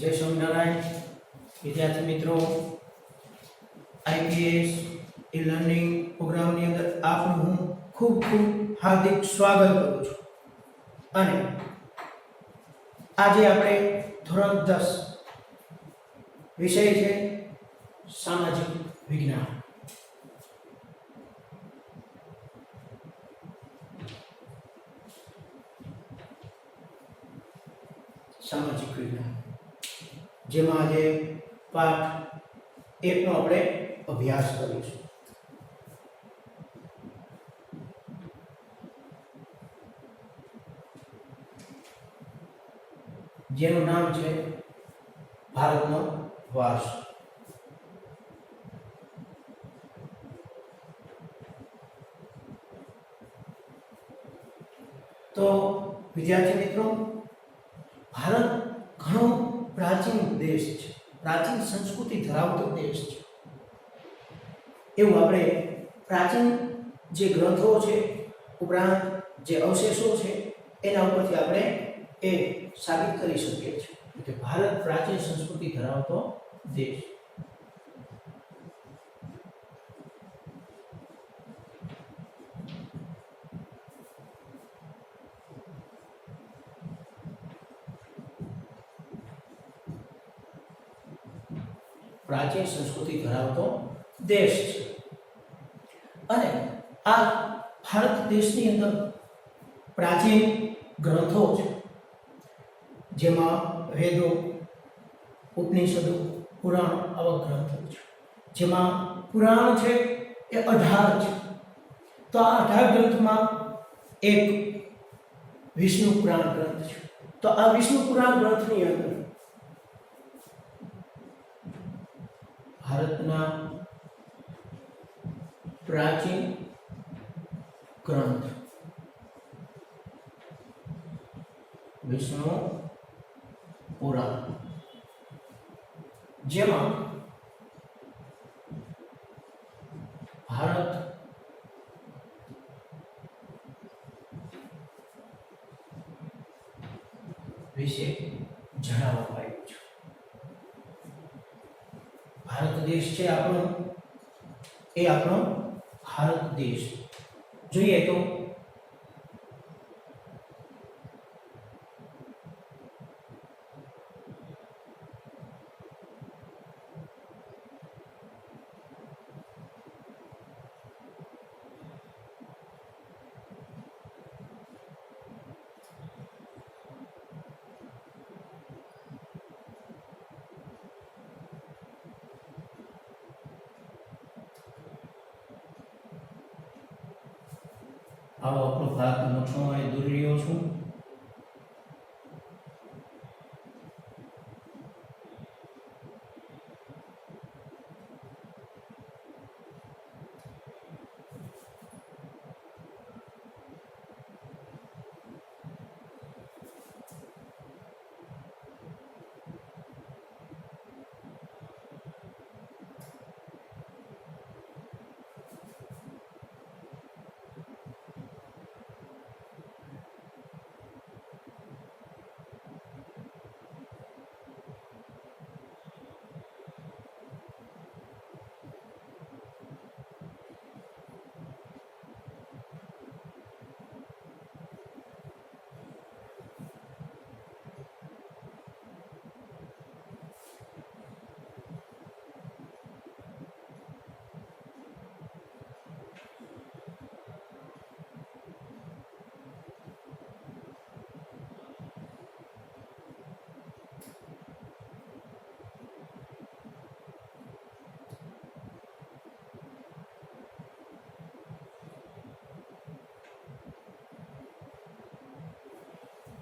જય સ્વામિનારાયણ વિદ્યાર્થી મિત્રો, આઈપીએસ ઈ લર્નિંગ પ્રોગ્રામની અંદર આપનું હું ખૂબ ખૂબ હાર્દિક સ્વાગત કરું છું. અને આજે આપણે ધોરણ 10 વિષય છે સામાજિક વિજ્ઞાન. સામાજિક વિજ્ઞાન જેમાં આજે પાઠ 1 નો આપણે અભ્યાસ કરીશું. જેનું નામ છે ભારતનો વારસો. તો વિદ્યાર્થી મિત્રો, ભારત ઘણો પ્રાચીન દેશ છે, પ્રાચીન સંસ્કૃતિ ધરાવતો દેશ છે. એવું આપણે પ્રાચીન જે ગ્રંથો છે ઉપરાંત જે અવશેષો છે એના ઉપરથી આપણે એ સાબિત કરી શકીએ છીએ કે ભારત પ્રાચીન સંસ્કૃતિ ધરાવતો દેશ. પ્રાચીન સંસ્કૃતિ ધરાવતો દેશ છે. અને આ ભારત દેશની અંદર પ્રાચીન ગ્રંથો છે, જેમાં વેદો, ઉપનિષદો, પુરાણ આવા ગ્રંથો છે. જેમાં પુરાણ છે એ 18 છે. તો આ 18 ગ્રંથમાં એક વિષ્ણુ પુરાણ ગ્રંથ છે. તો આ વિષ્ણુ પુરાણ ગ્રંથની અંદર ભારતના પ્રાચીન ગ્રંથ વિષ્ણુ પુરાણ, જેમાં ભારત વિશે જણાવવામાં આવ્યું છે. ભારત દેશ છે આપણો, એ આપણો ભારત દેશ. જોઈએ તો આવો આપણો ભારતનો નકશો અહીં દોરી રહ્યો છું.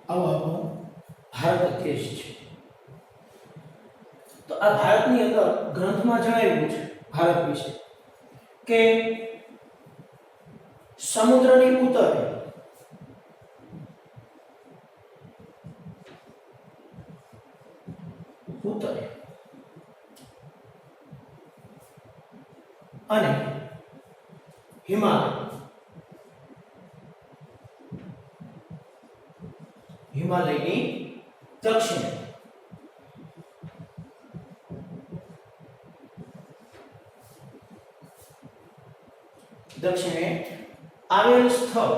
આવો આપણો ભારત દેશ છે. તો આ ભારતની અંદર ગ્રંથમાં જણાવ્યું છે ભારત વિશે કે સમુદ્રની ઉત્તરે અને હિમાલયની દક્ષિણે આવેલ સ્થળ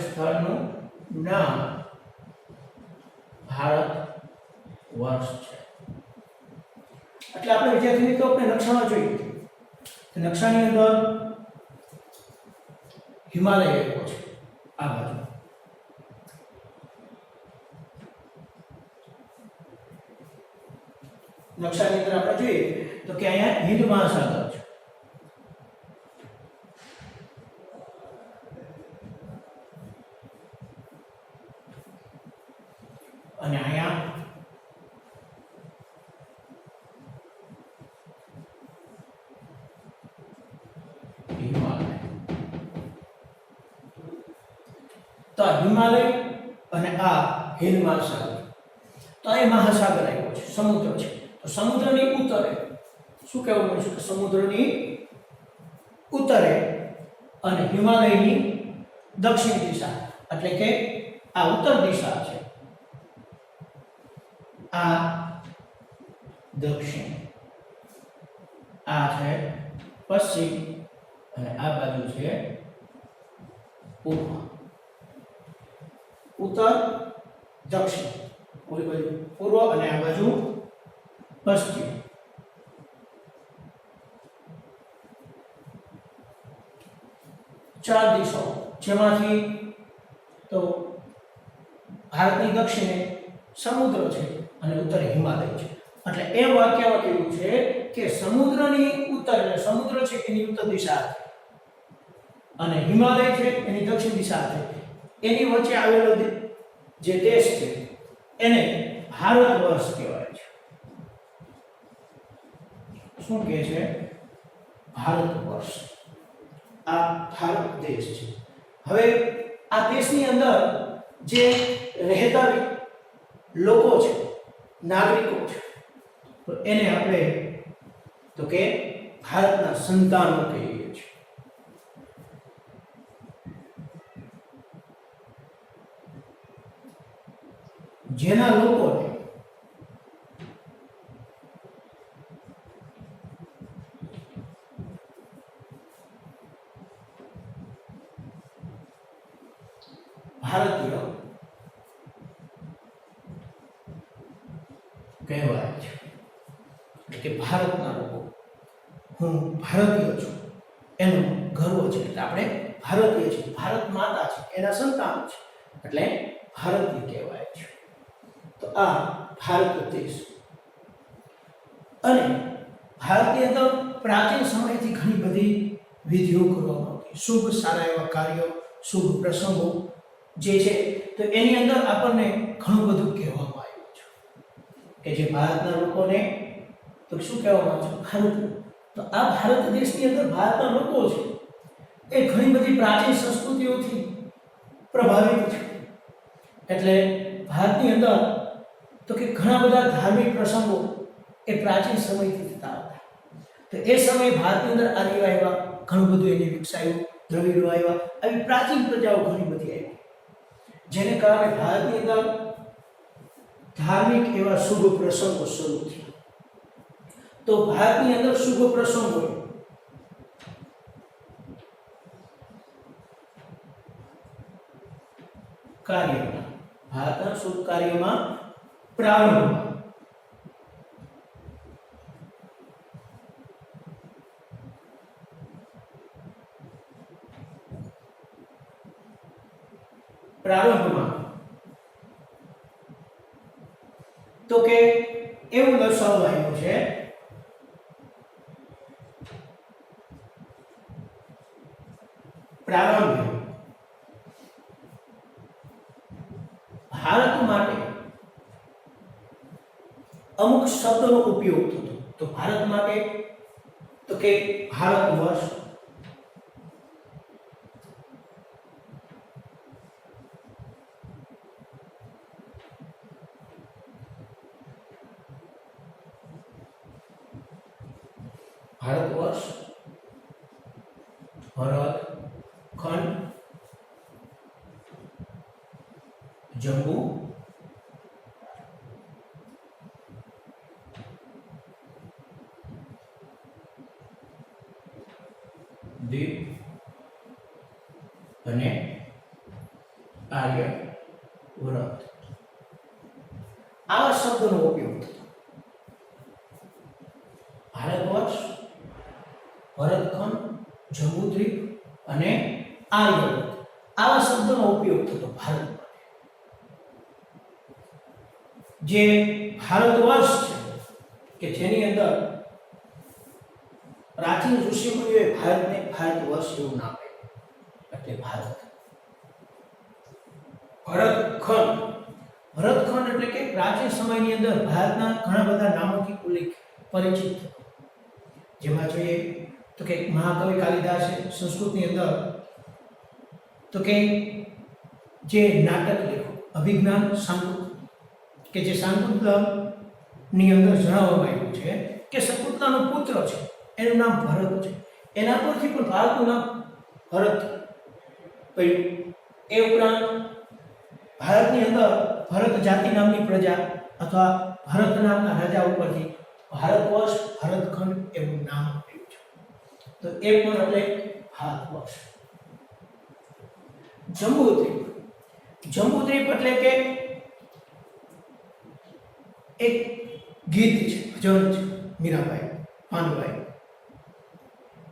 સ્થળનું નામ ભારત વર્ષ છે. એટલે આપણે વિદ્યાર્થી મિત્રો આપણે નકશામાં જોઈએ તો નકશાની અંદર હિમાલય આવ્યો છે આ બાજુ. નકશાની અંદર આપણે જોઈએ તો કે અહીંયા હિન્દ મહાસાગર છે. અને અહીંયા હિમાલય. તો આ હિમાલય અને આ હિન્દ મહાસાગર. તો આ મહાસાગર આવ્યો છે, સમુદ્ર છે. તો સમુદ્રની ઉત્તરે શું કહેવું પડે છે કે સમુદ્રની ઉત્તરે અને હિમાલયની દક્ષિણ દિશા એટલે કે આ ઉત્તર દિશા છે, આ દક્ષિણ, આ છે પશ્ચિમ અને આ બાજુ છે પૂર્વ. ઉત્તર દક્ષિણ ઓલી બાજુ પૂર્વ અને આ બાજુ પશ્ચિમ. ચાર દિશાઓ જેમાંથી તો ભારતની દક્ષિણે સમુદ્ર છે અને ઉત્તરે હિમાલય છે. એટલે એ વાક્યમાં કેવું છે કે સમુદ્રની ઉત્તર એટલે સમુદ્ર છે એની ઉત્તર દિશા અને હિમાલય છે એની દક્ષિણ દિશા છે, એની વચ્ચે આવેલો જે દેશ છે એને ભારત વર્ષ કહેવાય છે. શું કહે છે? ભારત વર્ષ. આ ભારત દેશ છે. હવે આ દેશની અંદર જે રહેતા લોકો છે, નાગરિકો છે, તો એને આપણે તો કે ભારતના સંતાનો કહીએ છીએ. જેના લોકોને ભારતીય કહેવાય છે. એટલે કે ભારતના લોકો, હું ભારતીય છું એનું ગર્વ છે એટલે આપણે ભારતીય છીએ. ભારત માતા છે એના સંતાન છે એટલે ભારતીય કહેવાય છે. તો આ ભારત દેશ. અને ભારતની અંદર પ્રાચીન સમયથી ઘણી બધી વિધિઓ કરવામાં આવતી, શુભ સારા એવા કાર્યો, શુભ પ્રસંગો જે છે તો એની અંદર આપણને ઘણું બધું કહેવામાં આવ્યું છે કે જે ભારતના લોકોને તો શું કહેવામાં આવે છે? ભારતીય. તો આ ભારત દેશની અંદર ભારતના લોકો છે એ ઘણી બધી પ્રાચીન સંસ્કૃતિઓથી પ્રભાવિત છે. એટલે ભારતની અંદર તો કે ઘણા બધા ધાર્મિક પ્રસંગો એ પ્રાચીન સમયથી થતા હતા. તો એ સમયે ભારતની અંદર આ એવા એવા ઘણું બધું એને વિકસાયું, દ્રવિડો આવ્યા, આવી પ્રાચીન પ્રજાઓ ઘણી બધી આવી, જેને કારણે ભારતની અંદર ધાર્મિક એવા શુભ પ્રસંગો શરૂ થયા. તો ભારતની અંદર શુભ પ્રસંગો કાર્યમાં, ભારતના શુભ કાર્યમાં પ્રારંભમાં તો કે એવું દર્શાવવામાં આવ્યું છે પ્રારંભ ભારત માટે અમુક શબ્દનો ઉપયોગ થતો. તો ભારત માટે તો કે ભારત વર્ષ, ભારત વર્ષ, ભરત ખંડ, જમ્મુ, આર્ય વ્રત આવા શબ્દનો ઉપયોગ થતો. ભારત વર્ષ, ભરતખંડ, જંબુદ્વીપ અને આર્યવ્રત આવા શબ્દનો ઉપયોગ થતો ભારત માટે. જે ભારત વર્ષ છે કે જેની અંદર પ્રાચીન ઋષિમુનિઓએ ભારતને ભારત વર્ષ એવું નામ આપ્યું એટલે ભારત. ભરતખંડ, ભરતખંડ એટલે કે પ્રાચીન સમયની અંદર ભારતના ઘણા બધા નામોથી ઉલ્લેખ પરિચિત થતો. જેમાં જોઈએ તો કે મહાકવિ કાલિદાસે સંસ્કૃતની અંદર તો કે જે નાટક લેખો અભિજ્ઞાન શાંકુતલ કે જે શાંકુતલની અંદર જણાવવામાં આવ્યું છે કે શકુંતલાનો પુત્ર છે એનું નામ ભરત છે. એના પરથી પણ ભારતનું નામ ભરત પડ્યું. એ ઉપરાંત ભારતની અંદર ભરત જાતિ નામની પ્રજા અથવા ભરત નામના રાજા ઉપરથી ભારત વર્ષ, ભરતખંડ એવું નામ આપ્યું છે. તો એ પણ એટલે ભારત વર્ષ. જંબુદ્વીપ, જંબુદ્વીપ એટલે કે એક ગીત છે, ભજન છે મીરાબાઈ પાનબાઈ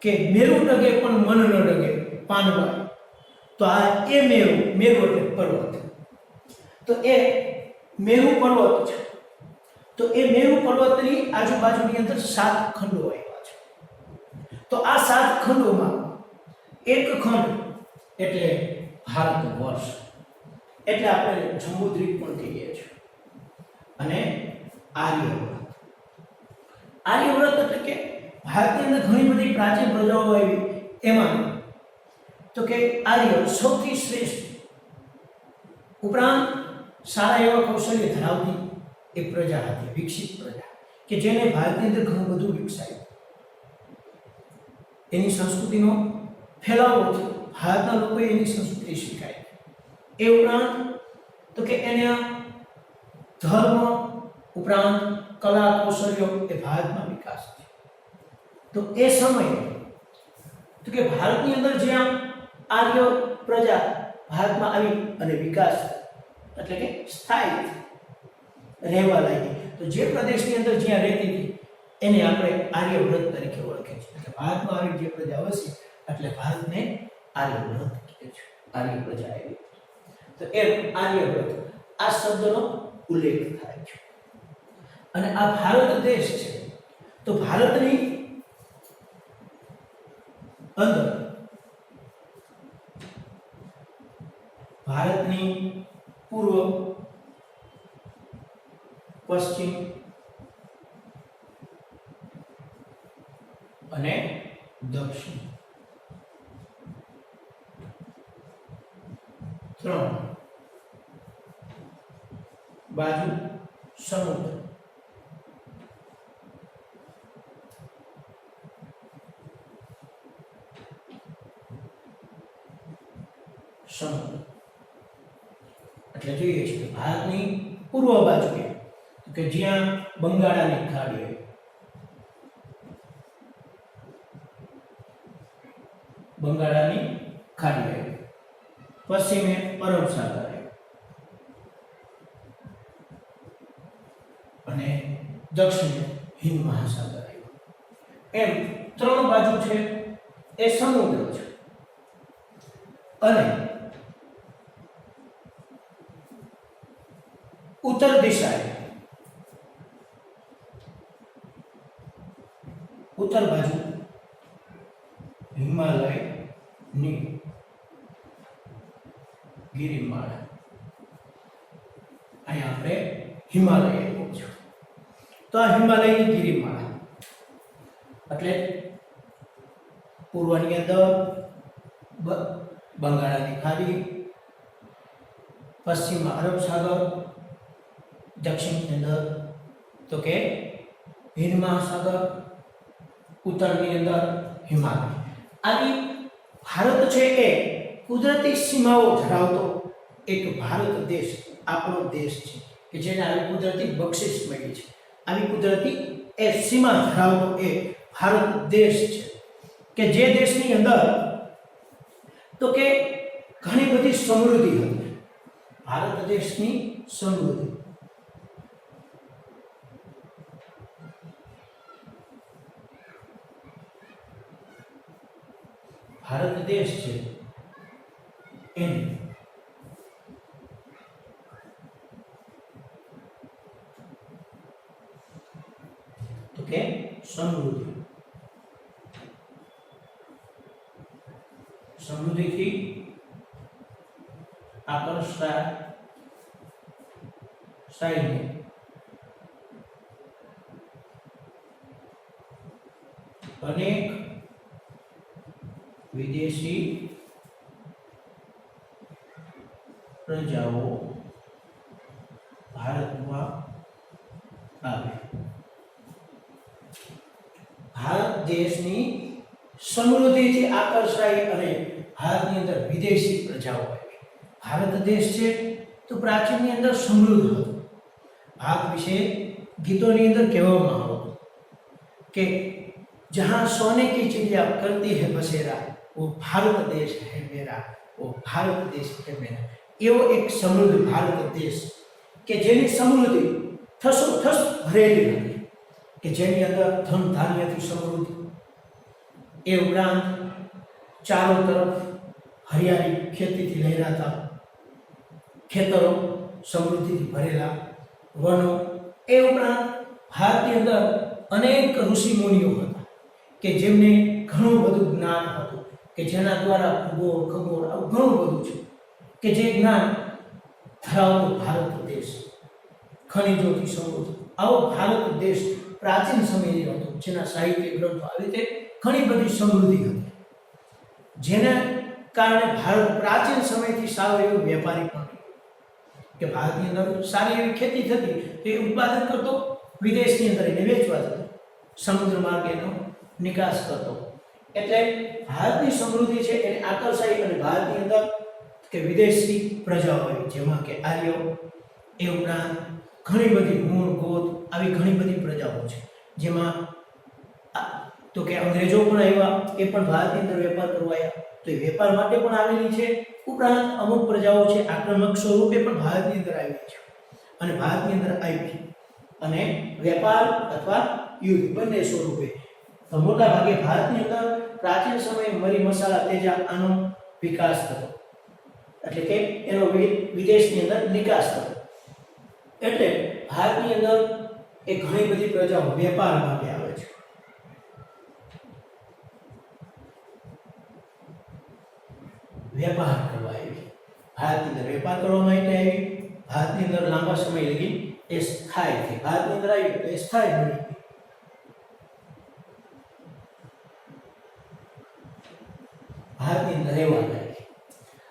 કે મેરુ ડગે પણ મન ન ડગે પાનબાઈ. તો આ એ મેરુ, મેરુ એટલે પર્વત, તો એ મેરુ પર્વત છે. તો એ મેરુ પર્વતની આજુબાજુની અંદર 7 ખંડો આવ્યા છે. તો આ 7 ખંડોમાં એક ખંડ એટલે ભારત વર્ષ એટલે આપણે જંબુદ્વીપ પણ કહીએ છીએ. અને આર્યવ્રત, આર્યવ્રત એટલે કે ભારતની અંદર ઘણી બધી પ્રાચીન પ્રજાઓ આવી, એમાં તો કે આર્ય સૌથી શ્રેષ્ઠ ઉપરાંત સારા એવા કૌશલ્ય ધરાવતી એક પ્રજા હતી, વિકસિત પ્રજા કે જેને ભારતની અંદર ઘણું બધું વિકસાયું. એની સંસ્કૃતિનો ફેલાવો થયો, ભારતના લોકોએ એની સંસ્કૃતિ શીખાય. એ ઉપરાંત તો કે એના ધર્મ ઉપરાંત કલા કૌશલ્યો એ ભારતમાં વિકાસ છે. તો એ સમયે તો કે ભારતની અંદર જ્યાં આર્ય પ્રજા ભારતમાં આવી અને વિકાસ એટલે કે સ્થાયી રહેવા લાગી. તો જે પ્રદેશની અંદર જ્યાં રહેતી હતી એને આપણે આર્યવ્રત તરીકે ઓળખે છે. એટલે ભારતમાં આવી જે પ્રજા વસી એટલે ભારતને આર્યવ્રત કહે છે. આર્ય પ્રજા આવી. તો એ આર્યવ્રત આ શબ્દનો ઉલ્લેખ થાય છે. અને આ ભારત દેશ છે. તો ભારતની અંદર ભારતની પૂર્વ, પશ્ચિમ અને દક્ષિણ 3 બાજુ સમુદ્ર. સમુદ્ર એટલે જોઈએ છે કે ભારતની પૂર્વ બાજુએ કે જ્યાં બંગાળાની ખાડી હોય, બંગાળાની ખાડી હોય, પશ્ચિમે અરબ સાગર હોય અને દક્ષિણે હિન્દ મહાસાગર હોય. એમ 3 બાજુ છે એ સમુદ્ર છે. અને ઉત્તર દિશાએ ઉત્તર બાજુ હિમાલયની ગિરિમાળા. અહીંયા આપણે હિમાલય આવ્યું છે. તો આ હિમાલયની ગિરિમાળા એટલે પૂર્વની અંદર બંગાળાની ખાડી, પશ્ચિમમાં અરબ સાગર, દક્ષિણની અંદર તો કે હિન્દ મહાસાગર, ઉત્તરની અંદર હિમાલય. આવી ભારત છે એ કુદરતી સીમાઓ ધરાવતો એક ભારત દેશ આપણો દેશ છે કે જેને આવી કુદરતી બક્ષિસ મળી છે. આવી કુદરતી એ સીમા ધરાવતો એ ભારત દેશ છે કે જે દેશની અંદર તો કે ઘણી બધી સમૃદ્ધિ હતી. ભારત દેશની સમૃદ્ધિ. ભારત દેશ છે એની તો કે સમૃદ્ધિ. સમૃદ્ધિથી આકર્ષાઈને અનેક વિદેશી પ્રજાઓ ભારતમાં આવે. ભારત દેશની સમૃદ્ધિથી આકર્ષાઈ અને ભારતની અંદર વિદેશી પ્રજાઓ આવી. ભારત દેશ છે તો પ્રાચીનની અંદર સમૃદ્ધ હતો. ભારત વિશે ગીતોની અંદર કહેવામાં આવતું કે जहां सोने की चिड़िया करती है बसेरा वो भारत देश है मेरा, वो भारत देश है मेरा. एवो एक समृद्ध भारत देश કે જેની સમૃદ્ધિ ઠસોઠસ ભરેલી હતી, કે જેની અંદર ધન ધાન્યથી સમૃદ્ધ, એ ઉપરાંત ચારો તરફ હરિયાળી ખેતીથી લહેરાતા ખેતરો સમૃદ્ધિથી ભરેલા વનો, એ ઉપરાંત ભારતની અંદર અનેક ઋષિ મુનિઓ હતા કે જેમને ઘણું બધું જ્ઞાન હતું, કે જેના દ્વારા ભૂગોળ ખગોળ આવું ઘણું બધું છે કે જે જ્ઞાન ધરાવતો ભારત દેશ ખનિજોથી સમૃદ્ધ. આવો ભારત દેશ પ્રાચીન સમયનો હતો, જેના સાહિત્ય ગ્રંથો આવી રીતે ઘણી બધી સમૃદ્ધિ હતી, જેના કારણે ભારત પ્રાચીન સમયથી સારો એવો વેપારી પણ હતો, કે ભારતની અંદર સારી એવી ખેતી થતી, તે ઉત્પાદન કરતો, વિદેશની અંદર એને વેચવા જતો, સમુદ્ર માર્ગેનો નિકાસ કરતો. એટલે ભારતની સમૃદ્ધિ છે એને આકર્ષાઈ અને ભારતની અંદર કે વિદેશી પ્રજાઓ આવી, જેમાં કે આર્યો, એ ઉપરાંત ઘણી બધી મૂળ ગોત આવી ઘણી બધી પ્રજાઓ છે, જેમાં તો કે અંગ્રેજો પણ આવ્યા, એ પણ ભારતની અંદર વેપાર કરવા આવ્યા, તો એ વેપાર માટે પણ આવેલી છે. ઉપરાંત અમુક પ્રજાઓ છે આક્રમક સ્વરૂપે પણ ભારતની અંદર આવી છે અને ભારતની અંદર આવી અને વેપાર અથવા યુદ્ધ બંને સ્વરૂપે. તો મોટા ભાગે ભારતની અંદર પ્રાચીન સમયે મરી મસાલા તેજા આનો વિકાસ થતો, એટલે કે એનો વિદેશની અંદર નિકાસ થતો. એટલે ભારતની અંદર એ ઘણી બધી પ્રજાઓ વેપાર માટે આવે છે. વેપાર કરવા આવી, ભારતની અંદર વેપાર કરવા માટે આવી, ભારતની અંદર લાંબા સમય લગી એ સ્થાયી થઈ. ભારતની અંદર આવી તો એ સ્થાયી બની. ભારતની અંદર રહેવા લાગી.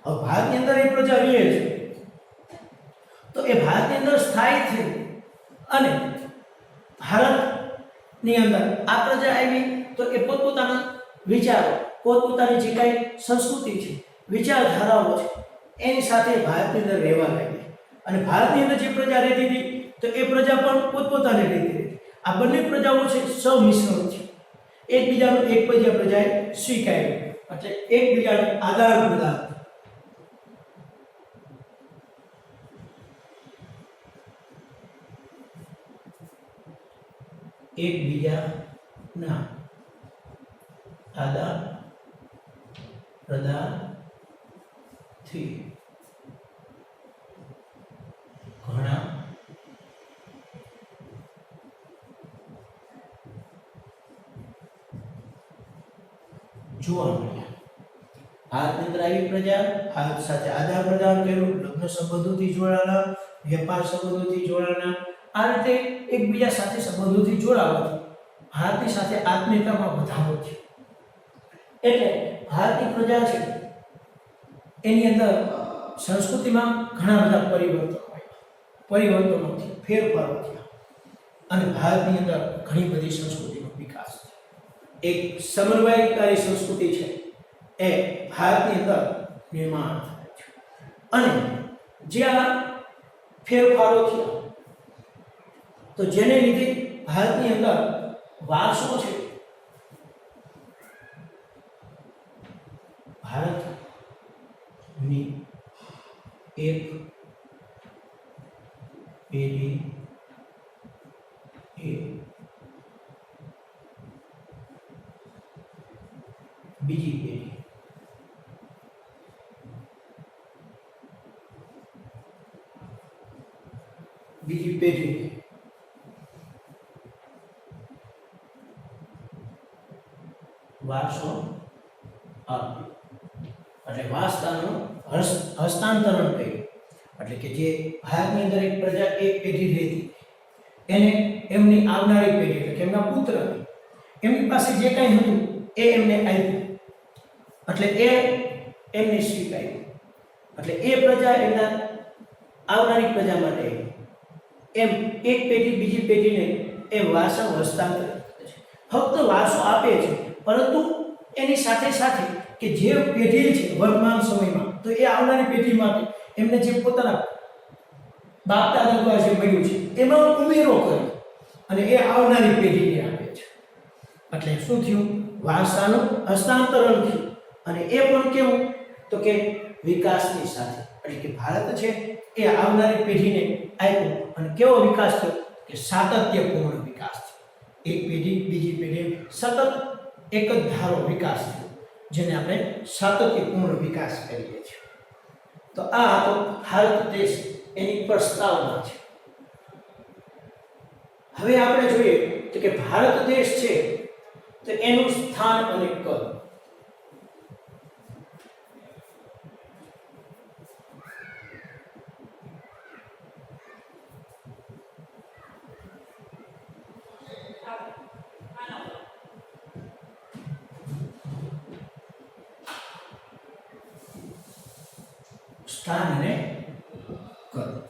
હવે ભારતની અંદર એ પ્રજા રહે છે તો એ ભારતની અંદર સ્થાયી થઈ અને ભારતની અંદર આ પ્રજા આવી તો એ પોતપોતાના વિચારો, પોતપોતાની જે કાંઈ સંસ્કૃતિ છે, વિચારધારાઓ છે, એની સાથે ભારતની અંદર રહેવા લાગી. અને ભારતની અંદર જે પ્રજા રહેતી હતી તો એ પ્રજા પણ પોતપોતાની રહેતી હતી. આ બંને પ્રજાઓ છે સમિશ્રણ છે, એકબીજાનું એક પ્રજાએ સ્વીકાર્યું, એટલે એકબીજાનું આદાન પ્રદાન. એકબીજાના આદાન પ્રદાનથી ઘણા જોવા મળ્યા. ભારતની અંદર આવી પ્રજા ભારત સાથે આદાન પ્રદાન કર્યું, લગ્ન સંબંધોથી જોડાણા, વેપાર સંબંધોથી જોડાણા. આ રીતે એકબીજા સાથે સંબંધોથી જોડાવાથી ભારતની સાથે આત્મીયતામાં વધારો થયો. એટલે ભારતની પ્રજા છે એની અંદર સંસ્કૃતિમાં ઘણા બધા પરિવર્તનો થયા, ફેરફારો થયા અને ભારતની અંદર ઘણી બધી સંસ્કૃતિનો વિકાસ થયો. એક સમન્વયકારી સંસ્કૃતિ છે એ ભારતની અંદર નિર્માણ થાય છે. અને જ્યાં ફેરફારો થયા તો જેને લીધે ભારતની અંદર વારસો છે, ભારતની એક પેઢી એ બીજી પેઢી વારસો આપ્યો એટલે વારસાનું હસ્તાંતરણ કર્યું એટલે કે જે ભારતની અંદર એક પ્રજા એક પેઢી રહેતી એને એમની આવનારી પેઢી એટલે કે એમના પુત્ર એમની પાસે જે કંઈ હતું એ એમને આપ્યું એટલે એ એમને સ્વીકાર્યું એટલે એ પ્રજા એમના આવનારી પ્રજા માટે એમ એક પેઢી બીજી પેઢીને એ વારસો હસ્તાંતરિત કરે છે ફક્ત વારસો આપે છે પરંતુ એની સાથે સાથે કે જે પેઢી છે વર્તમાન સમયમાં તો એ આવનારી પેઢી માટે એમને જે પોતાના બાપ દાદા દ્વારા જે મળ્યું છે એમાં ઉમેરો કરે અને એ આવનારી પેઢીને આપે છે એટલે શું થયું વારસાનું હસ્તાંતરણ થયું અને એ પણ કેવું તો કે વિકાસની સાથે એટલે કે ભારત છે એ આવનારી પેઢીને આપ્યું અને કેવો વિકાસ થયો કે સાતત્યપૂર્ણ વિકાસ થયો એક પેઢી બીજી પેઢી સતત એક જ ધારો વિકાસ થયો જેને આપણે સાતત્યપૂર્ણ વિકાસ કહીએ છીએ તો આ તો ભારત દેશ એની પ્રસ્તાવના છે હવે આપણે જોઈએ તો કે ભારત દેશ છે તો એનું સ્થાન અને કદ સ્થાન અને કદ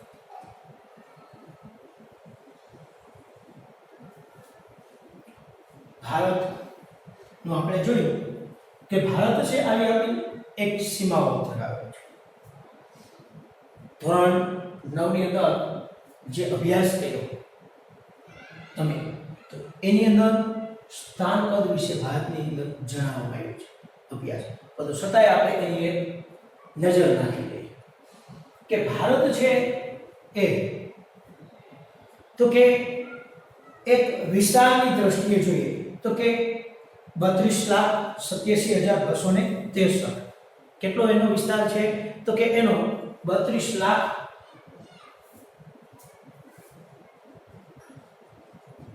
ભારતનું આપણે જોયું કે ભારત છે આવી આપણી એક સીમાઓ ધરાવે છે ધોરણ 9 ની અંદર જે અભ્યાસ કર્યો તમે તો એની અંદર સ્થાન કદ વિશે ભારતની અંદર જણાવવામાં આવ્યું છે અભ્યાસ પરંતુ છતાંય આપણે એની એક નજર નાખી દઈએ કે ભારત છે એ તો કે એક વિસ્તારની દ્રષ્ટિએ જોઈએ તો કે 32,87,263 કેટલો એનો વિસ્તાર છે તો કે એનો 32,20,00,000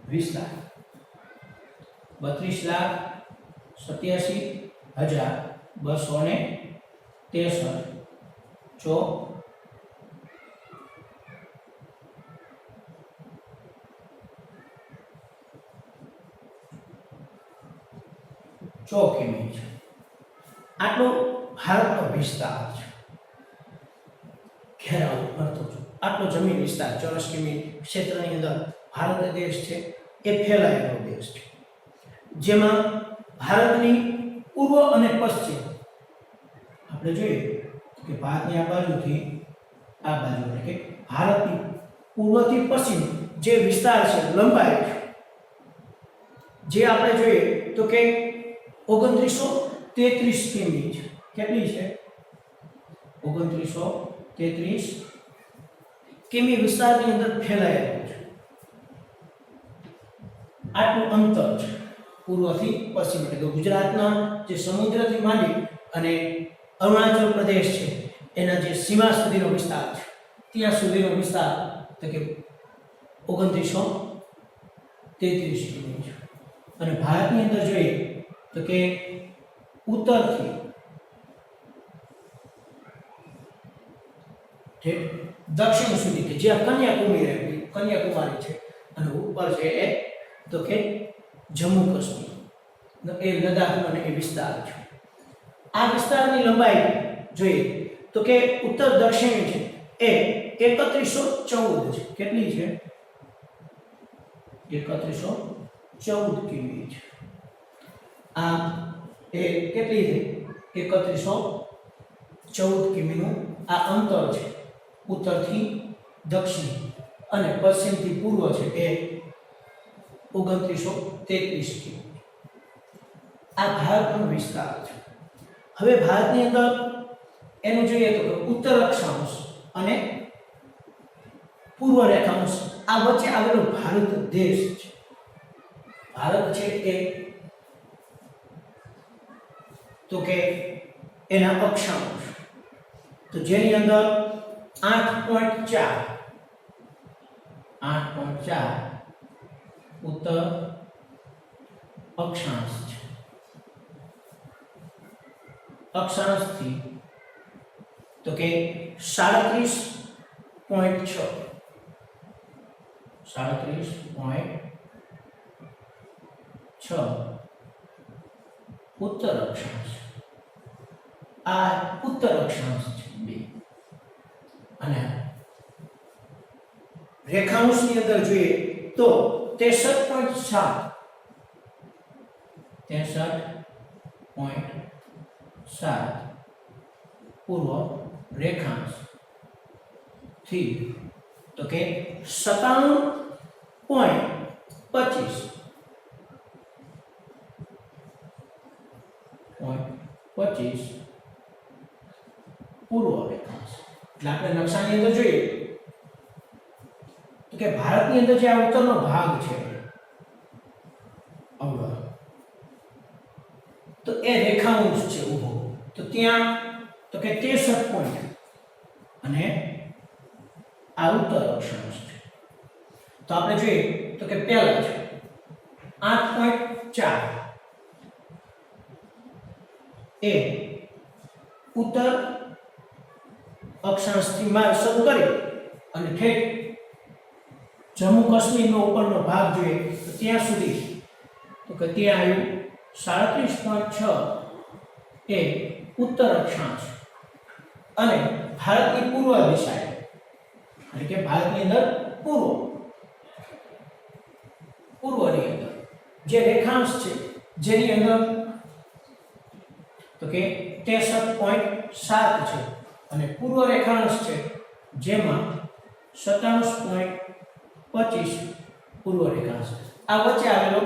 વિસ્તાર 32,87,263 ચોકીમી છે આટલો ભારતનો વિસ્તાર છે ઘેરાવ ભરતો છે આટલો જમીન વિસ્તાર ચોરસ કિમી ક્ષેત્રની અંદર ભારત દેશ છે એ ફેલાયેલો દેશ છે જેમાં ભારતની પૂર્વ અને પશ્ચિમ આપણે જોઈએ કે ભારતની આ બાજુથી આ બાજુ એટલે કે ભારતની પૂર્વથી પશ્ચિમ જે વિસ્તાર છે લંબાઈ જે આપણે જોઈએ તો કે 2933 કિમી છે કેટલી છે 2933 કિમી વિસ્તારની અંદર ફેલાયેલું છે આટલું અંતર છે પૂર્વથી પશ્ચિમ એટલે ગુજરાતના જે સમુદ્રથી માંડી અને અરુણાચલ પ્રદેશ છે એના જે સીમા સુધીનો વિસ્તાર છે ત્યાં સુધીનો વિસ્તાર તો કે 2933 કિમી છે અને ભારતની અંદર જોઈએ તો કે ઉત્તરથી દક્ષિણ સુધી કે જ્યાં કન્યાકુમારી છે અને ઉપર છે એ તો કે જમ્મુ કાશ્મીર એ લદ્દાખ અને એ વિસ્તાર છે આ વિસ્તારની લંબાઈ જોઈએ તો કે ઉત્તર દક્ષિણ છે એ 3114 છે કેટલી છે 3114 કિમી છે આ એ કેટલી છે 3114 કિમીનું આ અંતર છે ઉત્તરથી દક્ષિણ અને પશ્ચિમથી પૂર્વ છે એ 2933 કિમી આ ભારતનો વિસ્તાર છે હવે ભારતની અંદર એનું જોઈએ તો ઉત્તર અક્ષાંશ અને પૂર્વ રેખાંશ આ વચ્ચે આવેલો ભારત દેશ છે. ભારત છે એ તો કે એના અક્ષાંશ તો જેની અંદર 8.4 ઉત્તર અક્ષાંશ છે. અક્ષાંશથી તો કે 37.6 ઉત્તર અક્ષાંશ. આ ઉત્તર અક્ષાંશ છે બે. અને રેખાંશની અંદર જોઈએ તો 63.7 પૂર્વ રેખાંશ થી તો કે 97.25 પૂર્વ રેખાંશ. એટલે આપણે નકશાની અંદર જોઈએ તો કે ભારતની અંદર જે આ ઉત્તરનો ભાગ છે અવળા તો એ રેખાંશ છે ઊભો તો ત્યાં તો કે 63 પોઈન્ટ અને આ ઉત્તર અક્ષાંશ છે. તો આપણે જોઈએ તો કે પહેલા છે 8.4 એ ઉત્તર અક્ષાંશથી માર્ગ શરૂ કરી અને ઠેઠ જમ્મુ કાશ્મીરનો ઉપરનો ભાગ જોઈએ તો ત્યાં સુધી તો કે ત્યાં આવ્યું 37.6 એ ઉત્તર અક્ષાંશ અને ભારતની પૂર્વ દિશાએ એટલે કે ભારતની અંદર પૂર્વની અંદર જે રેખાંશ છે જેની અંદર તો કે 63.7 છે અને પૂર્વ રેખાંશ છે જેમાં 97.25 પૂર્વ રેખાંશ. આ વચ્ચે આવેલો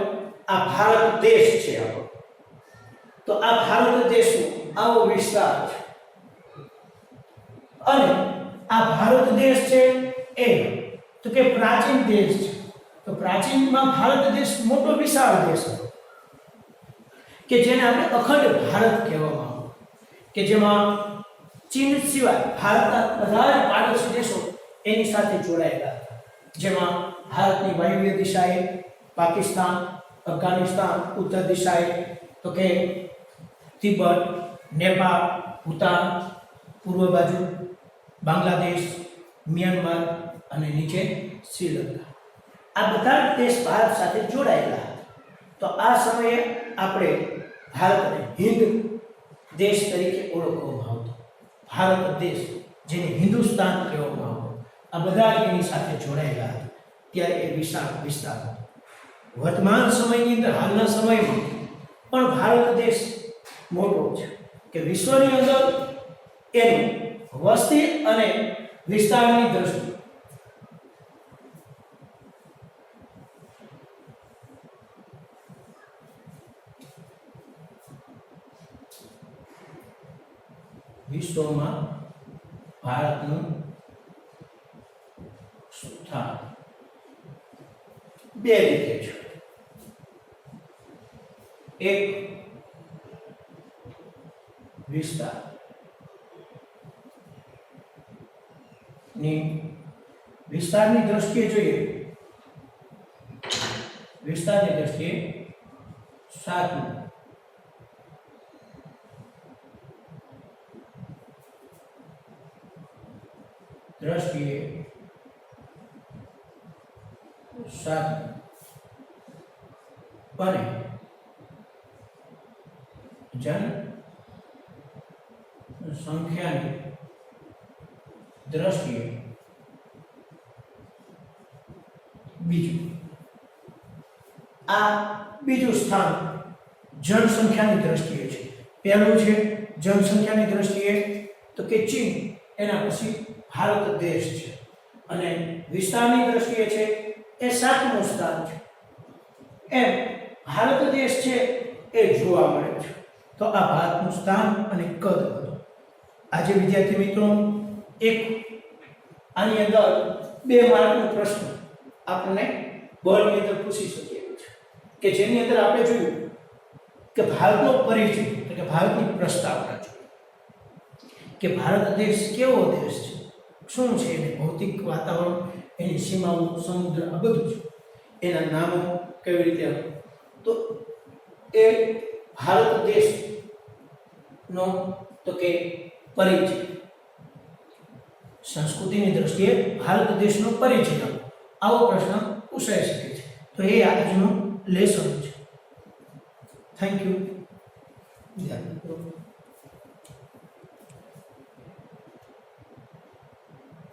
આ ભારત દેશ છે આપણો. તો આ ભારત દેશનો આવો વિસ્તાર છે અને આ ભારત દેશ છે એ તો કે પ્રાચીન દેશ છે. તો પ્રાચીનમાં ભારત દેશ મોટો વિશાળ દેશ હતો કે જેને આપણે અખંડ ભારત કહેવામાં આવે કે જેમાં ચીન સિવાય ભારતના બધા જ પાડોશી દેશો એની સાથે જોડાયેલા હતા. જેમાં ભારતની વાયવ્ય દિશાએ પાકિસ્તાન, અફઘાનિસ્તાન, ઉત્તર દિશાએ તો કે તિબેટ, નેપાળ, ભૂતાન, પૂર્વ બાજુ બાંગ્લાદેશ, મ્યાનમાર અને નીચે શ્રીલંકા. આ બધા દેશ ભારત સાથે જોડાયેલા હતા. તો આ સમયે આપણે ભારતને હિન્દ દેશ તરીકે ઓળખવામાં આવતો. ભારત દેશ જેને હિન્દુસ્તાન કહેવામાં આવતો આ બધા એની સાથે જોડાયેલા હતા. ત્યારે એ વિશાળ વિસ્તાર હતો. વર્તમાન સમયની અંદર હાલના સમયમાં પણ ભારત દેશ મોટો છે કે વિશ્વની અંદર એનું વસ્તી અને વિસ્તારની દ્રષ્ટિએ વિશ્વમાં ભારતનું સ્થાન બે રીતે છે. એક વિસ્તાર વિસ્તારની દ્રષ્ટિએ જોઈએ વિસ્તારની દ્રષ્ટિએ 7 દ્રષ્ટિએ 7 અને જન સંખ્યાની દ્રષ્ટિએ બીજું. આ બીજું સ્થાન જનસંખ્યાની દ્રષ્ટિએ છે. પહેલું છે જનસંખ્યાની દ્રષ્ટિએ તો કે ચીન, એના પછી ભારત દેશ છે અને વિસ્તારની દ્રષ્ટિએ છે એ 7મું સ્થાન છે. એમ ભારત દેશ છે એ જોવા મળે છે. તો આ ભારતનું સ્થાન અને કદ હતું. આજે વિદ્યાર્થી મિત્રો એક આની અંદર 2 માર્કનો પ્રશ્ન આપણને બોર્ડની અંદર પૂછી શકીએ છે કે જેની અંદર આપણે જોયું કે ભારતનો પરિચય એટલે કે ભારતની પ્રસ્તાવના જોઈ કે ભારત દેશ કેવો દેશ છે, શું છે એની ભૌતિક વાતાવરણ, એની સીમાઓ, સમુદ્ર, આ બધું છે, એના નામો કેવી રીતે, તો એ ભારત દેશનો તો કે પરિચય, સંસ્કૃતિની દ્રષ્ટિએ ભારત દેશનો પરિચય આપો, આવો પ્રશ્ન પૂછાઈ શકે છે. તો એ આજનું લેસન છે. Thank you.